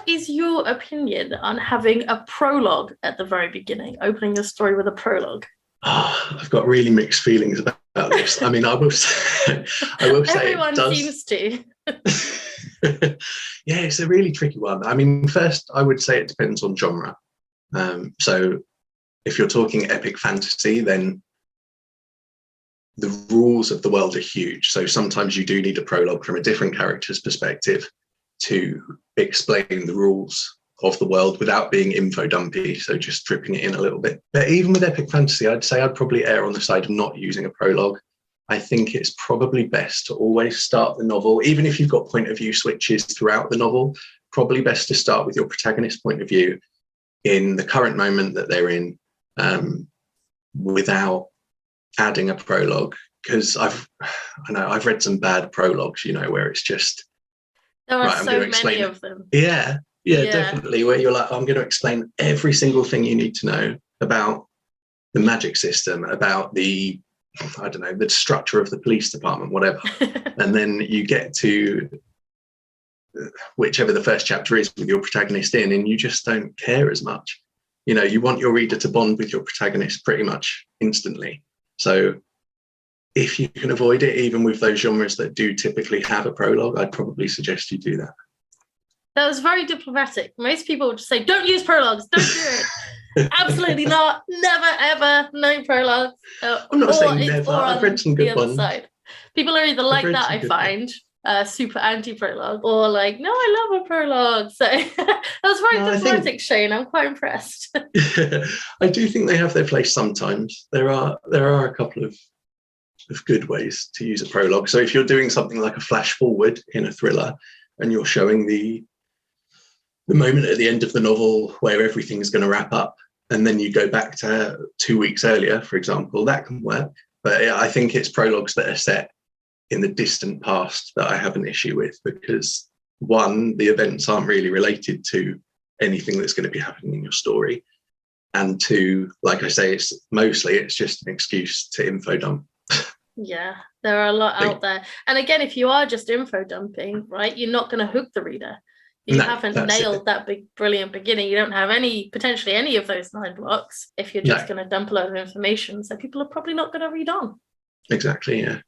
What is your opinion on having a prologue at the very beginning, opening your story with a prologue? Oh, I've got really mixed feelings about this. I mean, I will say it Everyone does. seems to. Yeah, it's a really tricky one. I mean, first, I would say it depends on genre. So if you're talking epic fantasy, then the rules of the world are huge. So sometimes you do need a prologue from a different character's perspective to explain the rules of the world without being info dumpy, so just stripping it in a little bit. But even with epic fantasy, I'd say I'd probably err on the side of not using a prologue. I think it's probably best to always start the novel, even if you've got point of view switches throughout the novel, probably best to start with your protagonist's point of view in the current moment that they're in, without adding a prologue. Because I've read some bad prologues, where it's just, There are right, I'm so going to many explain. of them. Yeah, definitely. Where you're like, I'm going to explain every single thing you need to know about the magic system, about the structure of the police department, whatever. And then you get to whichever the first chapter is with your protagonist in, and you just don't care as much. You want your reader to bond with your protagonist pretty much instantly. So if you can avoid it, even with those genres that do typically have a prologue, I'd probably suggest you do that. That was very diplomatic. Most people would just say, don't use prologues, don't do it. Absolutely not. Never, ever, no prologues. I'm not saying never. I've read some good ones. Side. People are either like that, I find, super anti-prologue, or like, no, I love a prologue. So that was very diplomatic, Shane. I'm quite impressed. I do think they have their place sometimes. There are a couple of good ways to use a prologue. So if you're doing something like a flash forward in a thriller and you're showing the moment at the end of the novel where everything's going to wrap up, and then you go back to 2 weeks earlier, for example, that can work. But I think it's prologues that are set in the distant past that I have an issue with, because one, the events aren't really related to anything that's going to be happening in your story. And two, like I say, it's just an excuse to info dump. Yeah, there are a lot out there. And again, if you are just info dumping, right, you're not going to hook the reader. You haven't nailed that big, brilliant beginning. You don't have potentially any of those 9 blocks if you're just going to dump a lot of information. So people are probably not going to read on. Exactly, yeah.